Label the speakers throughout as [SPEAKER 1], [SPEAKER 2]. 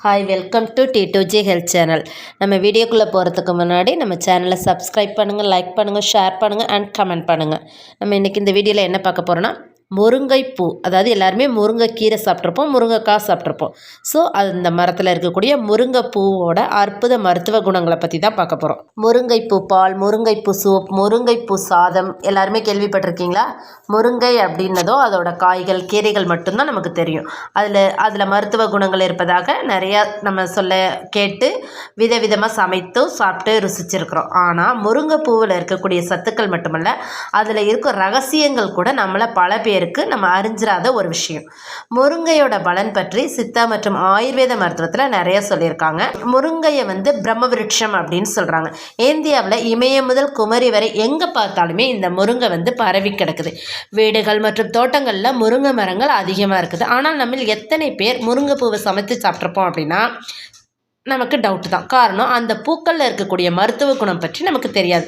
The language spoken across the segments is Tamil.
[SPEAKER 1] Hi welcome to T2G health channel. நம்ம வீடியோக்குள்ளே போகிறதுக்கு முன்னாடி நம்ம சேனலை சப்ஸ்கிரைப் பண்ணுங்கள், லைக் பண்ணுங்கள், ஷேர் பண்ணுங்கள் அண்ட் கமெண்ட் பண்ணுங்கள். நம்ம இன்றைக்கி இந்த வீடியோவில் என்ன பார்க்க போகிறோன்னா முருங்கைப்பூ, அதாவது எல்லாருமே முருங்கைக்கீரை சாப்பிட்ருப்போம், முருங்கைக்காய் சாப்பிட்ருப்போம். ஸோ அந்த மரத்தில் இருக்கக்கூடிய முருங்கைப்பூவோட அற்புத மருத்துவ குணங்களை பற்றி தான் பார்க்க போகிறோம். முருங்கைப்பூ பால், முருங்கைப்பூ சூப், முருங்கைப்பூ சாதம் எல்லாருமே கேள்விப்பட்டிருக்கீங்களா? முருங்கை அப்படின்னதோ அதோட காய்கள் கீரைகள் மட்டும்தான் நமக்கு தெரியும். அதில் மருத்துவ குணங்கள் இருப்பதாக நிறையா நம்ம சொல்ல கேட்டு விதவிதமாக சமைத்து சாப்பிட்டு ருசிச்சிருக்கிறோம். ஆனால் முருங்கைப்பூவில் இருக்கக்கூடிய சத்துக்கள் மட்டுமல்ல, அதில் இருக்க ரகசியங்கள் கூட நம்மளை பல பேருக்கு நம்ம அறிஞ்சிராத ஒரு விஷயம். முருங்கையோட பலன் பற்றி சித்தா மற்றும் ஆயுர்வேத மருத்துவத்தில் நிறைய சொல்லியிருக்காங்க. முருங்கையை பிரம்ம விருட்சம் அப்படின்னு சொல்கிறாங்க. இந்தியாவில் இமயம் முதல் குமரி வரை எங்கே பார்த்தாலுமே இந்த முருங்கை பரவி கிடக்குது. வீடுகள் மற்றும் தோட்டங்களில் முருங்கை மரங்கள் அதிகமாக இருக்குது. ஆனால் நம்ம எத்தனை பேர் முருங்கைப்பூவை சமைத்து சாப்பிட்ருப்போம் அப்படின்னா நமக்கு டவுட்டு தான். காரணம், அந்த பூக்களில் இருக்கக்கூடிய மருத்துவ குணம் பற்றி நமக்கு தெரியாது.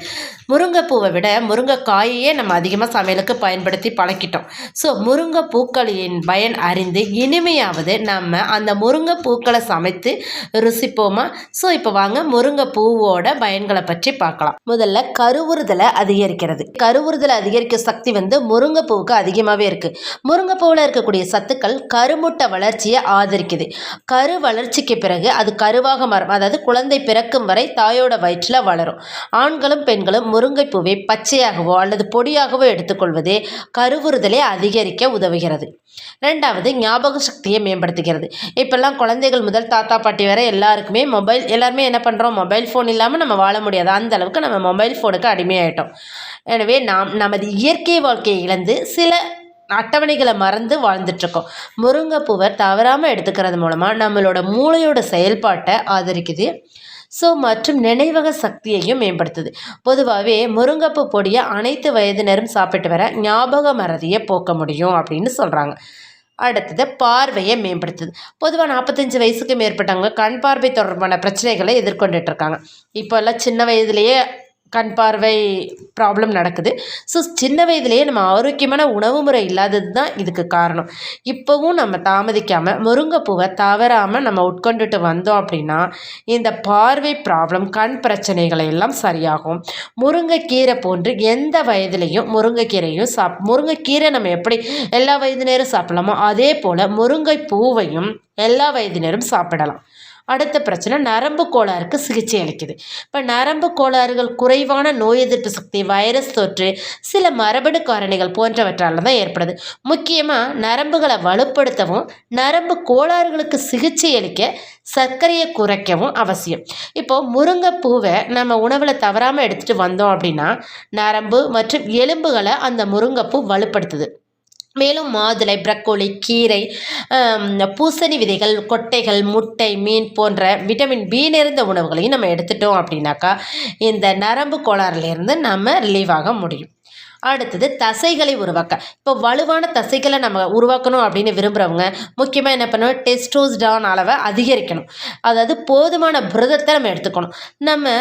[SPEAKER 1] முருங்கைப்பூவை விட முருங்கைக்காயையே நம்ம அதிகமாக சமையலுக்கு பயன்படுத்தி பழக்கிட்டோம். ஸோ முருங்கை பூக்களின் பயன் அறிந்து இனிமையாவது நம்ம அந்த முருங்கை பூக்களை சமைத்து ருசிப்போமா? ஸோ இப்போ வாங்க முருங்கைப்பூவோட பயன்களை பற்றி பார்க்கலாம். முதல்ல கருவுறுதலை அதிகரிக்கிறது. கருவுறுதலை அதிகரிக்க சக்தி முருங்கைப்பூவுக்கு அதிகமாகவே இருக்குது. முருங்கைப்பூவில் இருக்கக்கூடிய சத்துக்கள் கருமுட்டை வளர்ச்சியை ஆதரிக்குது. கரு வளர்ச்சிக்கு பிறகு அது கருவாக மரம், அதாவது குழந்தை பிறக்கும் வரை தாயோட வயிற்றில் வளரும். ஆண்களும் பெண்களும் முருங்கைப்பூவை பச்சையாகவோ அல்லது பொடியாகவோ எடுத்துக்கொள்வதே கருவுறுதலை அதிகரிக்க உதவுகிறது. ரெண்டாவது, ஞாபக சக்தியை மேம்படுத்துகிறது. இப்போல்லாம் குழந்தைகள் முதல் தாத்தா பாட்டி வரை எல்லாருக்குமே எல்லாருமே என்ன பண்ணுறோம், மொபைல் ஃபோன் இல்லாமல் நம்ம வாழ முடியாது. அந்த அளவுக்கு நம்ம மொபைல் ஃபோனுக்கு அடிமையாயிட்டோம். எனவே நமது இயற்கை வாழ்க்கையை இழந்து சில அட்டவணைகளை மறந்து வாழ்ந்துட்டுருக்கோம். முருங்கைப்பூவை தவறாமல் எடுத்துக்கிறது மூலமாக நம்மளோட மூளையோட செயல்பாட்டை ஆதரிக்குது. மற்றும் நினைவக சக்தியையும் மேம்படுத்துது. பொதுவாகவே முருங்கைப்பூ பொடியை அனைத்து வயதினரும் சாப்பிட்டு வர ஞாபக மறதியை போக்க முடியும் அப்படின்னு சொல்கிறாங்க. அடுத்தது, பார்வையை மேம்படுத்துது. பொதுவாக 45 வயசுக்கு மேற்பட்டவங்க கண் பார்வை தொடர்பான பிரச்சனைகளை எதிர்கொண்டுட்டு இருக்காங்க. இப்போல்லாம் சின்ன வயதிலேயே கண் பார்வை ப்ராப்ளம் நடக்குது. ஸோ சின்ன வயதிலேயே நம்ம ஆரோக்கியமான உணவு முறை இல்லாதது தான் இதுக்கு காரணம். இப்போவும் நம்ம தாமதிக்காமல் முருங்கைப்பூவை தவறாமல் நம்ம உட்கொண்டுட்டு வந்தோம் அப்படின்னா இந்த பார்வை ப்ராப்ளம், கண் பிரச்சனைகளை எல்லாம் சரியாகும். முருங்கைக்கீரை போன்று எந்த வயதிலையும் முருங்கைக்கீரையும் முருங்கைக்கீரை நம்ம எப்படி எல்லா வயதினரும் சாப்பிடலாமோ அதே போல் முருங்கைப்பூவையும் எல்லா வயதினரும் சாப்பிடலாம். அடுத்த பிரச்சனை, நரம்பு கோளாறுக்கு சிகிச்சை அளிக்குது. இப்போ நரம்பு கோளாறுகள் குறைவான நோய் எதிர்ப்பு சக்தி, வைரஸ் தொற்று, சில மரபணு காரணிகள் போன்றவற்றால் தான் ஏற்படுது. முக்கியமாக நரம்புகளை வலுப்படுத்தவும் நரம்பு கோளாறுகளுக்கு சிகிச்சை அளிக்க சர்க்கரையை குறைக்கவும் அவசியம். இப்போது முருங்கைப்பூவை நம்ம உணவில் தவறாமல் எடுத்துகிட்டு வந்தோம் அப்படின்னா நரம்பு மற்றும் எலும்புகளை அந்த முருங்கைப்பூ வலுப்படுத்துது. மேலும் மாதுளை, பிரக்கோலி, கீரை, பூசணி விதைகள், கொட்டைகள், முட்டை, மீன் போன்ற விட்டமின் பி நிறைந்த உணவுகளையும் நம்ம எடுத்துட்டோம் அப்படின்னாக்கா இந்த நரம்பு கோளாறுலேருந்து நம்ம ரிலீவ் ஆக முடியும். அடுத்தது, தசைகளை உருவாக்க. இப்போ வலுவான தசைகளை நம்ம உருவாக்கணும் அப்படின்னு விரும்புகிறவங்க முக்கியமாக என்ன பண்ணணும், டெஸ்டோஸ்டரான் அளவை அதிகரிக்கணும். அதாவது போதுமான புரதத்தை நம்ம எடுத்துக்கணும். நம்ம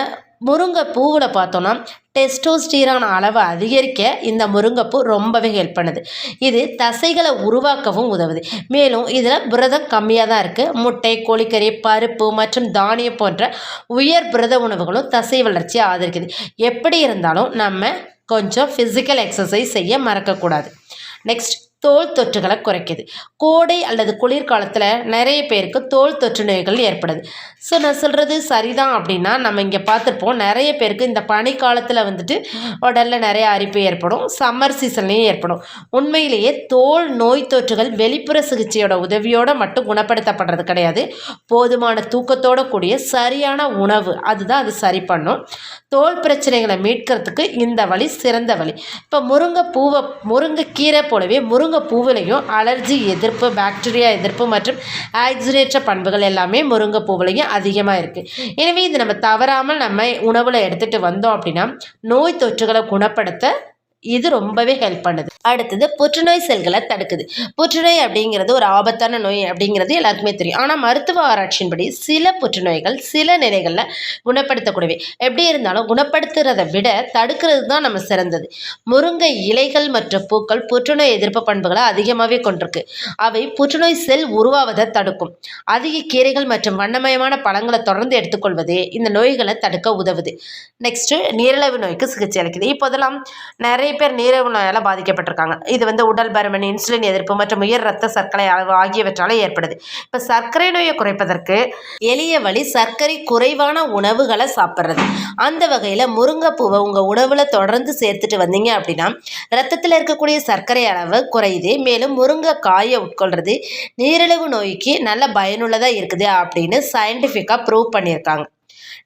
[SPEAKER 1] முருங்கை பூவில் பார்த்தோன்னா டெஸ்டோஸ்டிரான் அளவை அதிகரிக்க இந்த முருங்கைப்பூ ரொம்பவே ஹெல்ப் பண்ணுது. இது தசைகளை உருவாக்கவும் உதவுது. மேலும் இதில் புரதம் கம்மியாக தான் இருக்குது. முட்டை, கோழிக்கறி, பருப்பு மற்றும் தானியம் போன்ற உயர் புரத உணவுகளும் தசை வளர்ச்சியை ஆதரிக்குது. எப்படி இருந்தாலும் நம்ம கொஞ்சம் ஃபிசிக்கல் எக்ஸசைஸ் செய்ய மறக்கக்கூடாது. நெக்ஸ்ட், தோல் தொற்றுகளை குறைக்குது. கோடை அல்லது குளிர்காலத்தில் நிறைய பேருக்கு தோல் தொற்று நோய்கள் ஏற்படுது. ஸோ நான் சொல்கிறது சரிதான் அப்படின்னா நம்ம இங்கே பார்த்துருப்போம், நிறைய பேருக்கு இந்த பனிக்காலத்தில் உடலில் நிறைய அரிப்பு ஏற்படும், சம்மர் சீசன்லேயும் ஏற்படும். உண்மையிலேயே தோல் நோய் தொற்றுகள் வெளிப்புற சிகிச்சையோட உதவியோடு மட்டும் குணப்படுத்தப்படுறது கிடையாது. போதுமான தூக்கத்தோடு கூடிய சரியான உணவு அதுதான் அது சரி பண்ணும். தோல் பிரச்சனைகளை மீட்கிறதுக்கு இந்த வழி சிறந்த வழி. இப்போ முருங்கைக்கீரை போலவே முருங்கைப்பூவிலையும் அலர்ஜி எதிர்ப்பு, பாக்டீரியா எதிர்ப்பு மற்றும் ஆக்சிடேற்ற பண்புகள் எல்லாமே முருங்கைப்பூவிலையும் அதிகமாக இருக்குது. எனவே இது நம்ம தவறாமல் நம்ம உணவில் எடுத்துகிட்டு வந்தோம் அப்படின்னா நோய் தொற்றுகளை குணப்படுத்த இது ரொம்பவே ஹெல்ப் பண்ணுது. அடுத்தது புற்றுநோய் செல்களை தடுக்குது. புற்றுநோய் அப்படிங்கிறது ஒரு ஆபத்தான நோய் அப்படிங்கிறது எல்லாருக்குமே தெரியும். ஆனால் மருத்துவ ஆராய்ச்சியின்படி சில புற்றுநோய்கள் சில நிலைகளில் குணப்படுத்தக்கூடியவை. எப்படி இருந்தாலும் குணப்படுத்துறதை விட தடுக்கிறது தான் நம்ம சிறந்தது. முருங்கை இலைகள் மற்றும் பூக்கள் புற்றுநோய் எதிர்ப்பு பண்புகளை அதிகமாகவே கொண்டிருக்கு. அவை புற்றுநோய் செல் உருவாவதை தடுக்கும். அதிக கீரைகள் மற்றும் வண்ணமயமான பழங்களை தொடர்ந்து எடுத்துக்கொள்வது இந்த நோய்களை தடுக்க உதவுது. நெக்ஸ்ட், நீரிழிவு நோய்க்கு சிகிச்சை அளிக்குது. இப்போதெல்லாம் நிறைய பேர் நீரிழிவு நோயால் பாதிக்கப்பட்டிருக்காங்க. இது உடல் பருமன், இன்சுலின் எதிர்ப்பு மற்றும் உயர் ரத்த சர்க்கரை அளவு ஆகியவற்றால் ஏற்படுது. இப்போ சர்க்கரை நோயை குறைப்பதற்கு எளிய வழி சர்க்கரை குறைவான உணவுகளை சாப்பிட்றது. அந்த வகையில் முருங்கைப்பூவை உங்கள் உணவில் தொடர்ந்து சேர்த்துட்டு வந்தீங்க அப்படின்னா ரத்தத்தில் இருக்கக்கூடிய சர்க்கரை அளவு குறையுது. மேலும் முருங்கைக்காயை உட்கொள்றது நீரிழிவு நோய்க்கு நல்ல பயனுள்ளதாக இருக்குது அப்படின்னு சயின்டிஃபிக்காக ப்ரூவ் பண்ணியிருக்காங்க.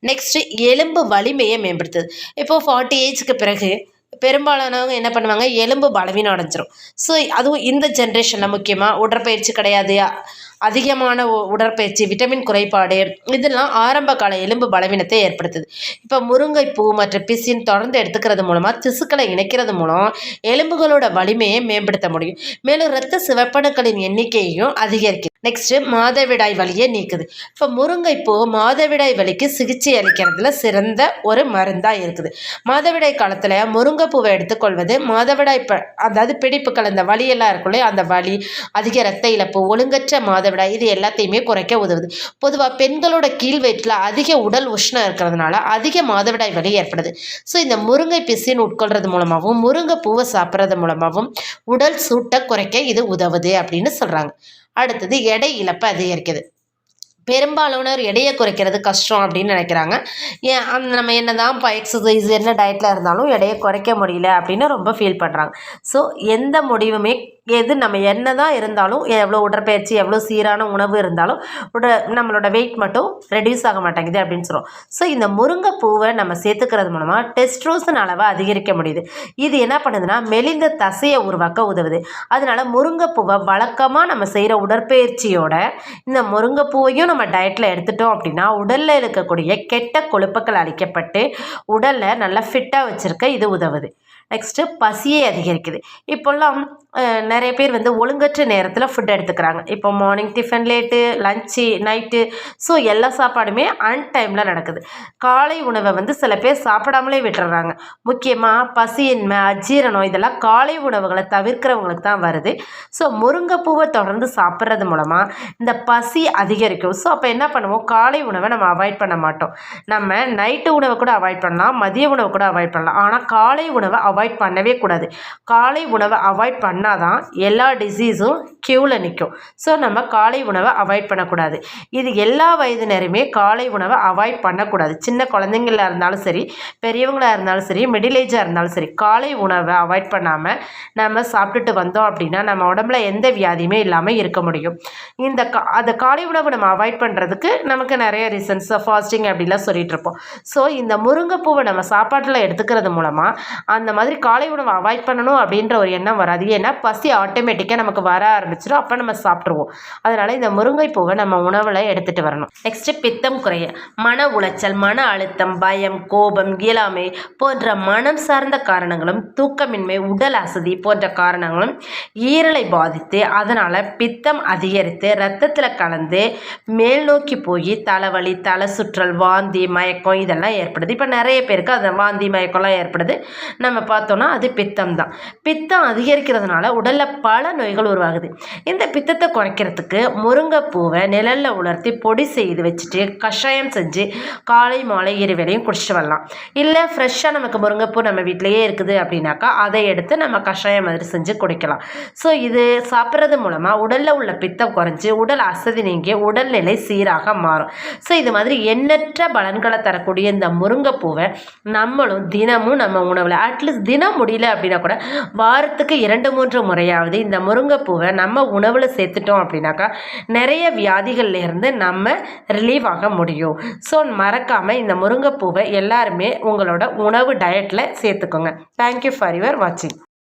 [SPEAKER 1] நெக்ஸ்ட்டு, எலும்பு வலிமையை மேம்படுத்துது. இப்போது 40 ஏஜ்க்கு பிறகு பெரும்பாலானவங்க என்ன பண்ணுவாங்க, எலும்பு பலவீனம் அடைஞ்சிரும். ஸோ அதுவும் இந்த ஜென்ரேஷனில் முக்கியமாக உடற்பயிற்சி கிடையாது, அதிகமான உடற்பயிற்சி, விட்டமின் குறைபாடு, இதெல்லாம் ஆரம்ப கால எலும்பு பலவீனத்தை ஏற்படுத்துது. இப்போ முருங்கைப்பூ மற்றும் பிசின் தொடர்ந்து எடுத்துக்கிறது மூலமாக திசுக்களை இணைக்கிறது மூலம் எலும்புகளோட வலிமையை மேம்படுத்த முடியும். மேலும் இரத்த சிவப்பணுக்களின் எண்ணிக்கையையும் அதிகரிக்குது. நெக்ஸ்ட்டு, மாதவிடாய் வலியை நீக்குது. இப்போ முருங்கைப்பூ மாதவிடாய் வலிக்கு சிகிச்சை அளிக்கிறதுல சிறந்த ஒரு மருந்தாக இருக்குது. மாதவிடாய் காலத்தில் முருங்கைப்பூவை எடுத்துக்கொள்வது மாதவிடாய் அதாவது பிடிப்புகள், அந்த வலியெல்லாம் இருக்குள்ளே அந்த வலி, அதிக இரத்த இழப்பு, ஒழுங்கற்ற மாதவிடாய், இது எல்லாத்தையுமே குறைக்க உதவுது. பொதுவாக பெண்களோட கீழ் வயிற்றில் அதிக உடல் உஷ்ணம் இருக்கிறதுனால அதிக மாதவிடாய் வலி ஏற்படுது. ஸோ இந்த முருங்கை பிசின் உட்கொள்றது மூலமாகவும் முருங்கைப்பூவை சாப்பிட்றது மூலமாகவும் உடல் சூட்டை குறைக்க இது உதவுது அப்படின்னு சொல்கிறாங்க. அடுத்தது, எடை இழப்பு அதிகரிக்குது. பெரும்பாலானோர் எடையை குறைக்கிறது கஷ்டம் அப்படின்னு நினைக்கிறாங்க. நம்ம என்ன தான் இப்போ எக்ஸசைஸ் என்ன டயட்டில் இருந்தாலும் எடையை குறைக்க முடியல அப்படின்னு ரொம்ப ஃபீல் பண்ணுறாங்க. ஸோ எந்த முடிவுமே நம்ம என்ன தான் இருந்தாலும், எவ்வளோ உடற்பயிற்சி, எவ்வளோ சீரான உணவு இருந்தாலும் நம்மளோட வெயிட் மட்டும் ரெடியூஸ் ஆக மாட்டேங்குது அப்படின்னு சொல்கிறோம். ஸோ இந்த முருங்கைப்பூவை நம்ம சேர்த்துக்கிறது மூலமாக டெஸ்ட்ரோசன் அளவை அதிகரிக்க முடியுது. இது என்ன பண்ணுதுன்னா மெலிந்த தசையை உருவாக்க உதவுது. அதனால முருங்கைப்பூவை வழக்கமாக நம்ம செய்கிற உடற்பயிற்சியோட இந்த முருங்கைப்பூவையும் நம்ம டயட்டில் எடுத்துட்டோம் அப்படின்னா உடலில் இருக்கக்கூடிய கெட்ட கொழுப்புகள் அழிக்கப்பட்டு உடலை நல்லா ஃபிட்டாக வச்சுருக்க இது உதவுது. நெக்ஸ்ட்டு, பசியை அதிகரிக்குது. இப்போல்லாம் நிறைய பேர் ஒழுங்கற்ற நேரத்தில் ஃபுட் எடுத்துக்கிறாங்க. இப்போ morning tiffin late, lunch, night, so எல்லா சாப்பாடுமே அன்டைமில் நடக்குது. காலை உணவை சில பேர் சாப்பிடாமலே விட்டுறாங்க. முக்கியமாக பசியின்மை, அஜீரணம், இதெல்லாம் காலை உணவுகளை தவிர்க்கிறவங்களுக்கு தான் வருது. ஸோ முருங்கைப்பூவை தொடர்ந்து சாப்பிட்றது மூலமாக இந்த பசி அதிகரிக்கும். ஸோ அப்போ என்ன பண்ணுவோம், காலை உணவை நம்ம அவாய்ட் பண்ண மாட்டோம். நம்ம நைட்டு உணவை கூட அவாய்ட் பண்ணலாம், மதிய உணவை கூட அவாய்ட் பண்ணலாம். ஆனால் காலை உணவை அவாய்ட் பண்ணவே கூடாது. காலை உணவை அவாய்ட் பண்ணாதான் எல்லா டிசீஸும் கியூவில் நிற்கும். ஸோ நம்ம காலை உணவை அவாய்ட் பண்ணக்கூடாது. இது எல்லா வயதினருமே காலை உணவை அவாய்ட் பண்ணக்கூடாது. சின்ன குழந்தைங்களா இருந்தாலும் சரி, பெரியவங்களாக இருந்தாலும் சரி, மிடில் ஏஜாக இருந்தாலும் சரி, காலை உணவை அவாய்ட் பண்ணாமல் நம்ம சாப்பிட்டுட்டு வந்தோம் அப்படின்னா நம்ம உடம்புல எந்த வியாதியுமே இல்லாமல் இருக்க முடியும். அந்த காலை உணவை நம்ம அவாய்ட் பண்ணுறதுக்கு நமக்கு நிறைய ரீசன்ஸ், ஃபாஸ்டிங் அப்படிலாம் சொல்லிட்டு இருப்போம். ஸோ இந்த முருங்கைப்பூவை நம்ம சாப்பாட்டில் எடுத்துக்கிறது மூலமாக அந்த மாதிரி காலை உணவை அவாய்ட் பண்ணணும் அப்படின்ற ஒரு எண்ணம் வராது. ஏன்னா பசி ஆட்டோமேட்டிக்காக நமக்கு வர ஆரம்பிச்சிடும். அப்போ நம்ம சாப்பிட்ருவோம். அதனால் இந்த முருங்கைப்பூவை நம்ம உணவில் எடுத்துகிட்டு வரணும். நெக்ஸ்ட்டு, பித்தம் குறைய. மன உளைச்சல், மன அழுத்தம், பயம், கோபம், இயலாமை போன்ற மனம் சார்ந்த காரணங்களும், தூக்கமின்மை, உடல் அசதி போன்ற காரணங்களும் ஈரலை பாதித்து அதனால் பித்தம் அதிகரித்து ரத்தத்தில் கலந்து மேல் நோக்கி போய் தலைவலி, தலை சுற்றல், வாந்தி, மயக்கம் இதெல்லாம் ஏற்படுது. இப்போ நிறைய பேருக்கு அந்த வாந்தி மயக்கம்லாம் ஏற்படுது. நம்ம பார்த்தோன்னா அது பித்தம் தான். பித்தம் அதிகரிக்கிறதுனால உடலில் பல நோய்கள் உருவாகுது. இந்த பித்தத்தை குறைக்கிறதுக்கு முருங்கைப்பூவை நிழலில் உலர்த்தி பொடி செய்து வச்சுட்டு கஷாயம் செஞ்சு காலை மாலை இருவேளையும் குடிச்சிட்டு வரலாம். இல்லை ஃப்ரெஷ்ஷாக நமக்கு முருங்கைப்பூ நம்ம வீட்டிலையே இருக்குது அப்படின்னாக்கா அதை எடுத்து நம்ம கஷாயம் மாதிரி செஞ்சு குடிக்கலாம். ஸோ இது சாப்பிட்றது மூலமாக உடலில் உள்ள பித்தம் குறைஞ்சி உடல் அசதி நீங்கி உடல்நிலை சீராக மாறும். ஸோ இது மாதிரி எண்ணற்ற பலன்களை தரக்கூடிய இந்த முருங்கைப்பூவை நம்மளும் தினமும் நம்ம உணவில் அட்லீஸ்ட் தினம் முடியல அப்படின்னா கூட வாரத்துக்கு 2-3 முறையாவது இந்த முருங்கைப்பூவை நம்ம உணவில் சேர்த்துட்டோம் அப்படின்னாக்கா நிறைய வியாதிகள்லேருந்து நம்ம ரிலீவ் ஆக முடியும். ஸோ மறக்காமல் இந்த முருங்கைப்பூவை எல்லாருமே உங்களோட உணவு டயட்டில் சேர்த்துக்கோங்க. தேங்க்யூ ஃபார் யுவர் வாட்சிங்.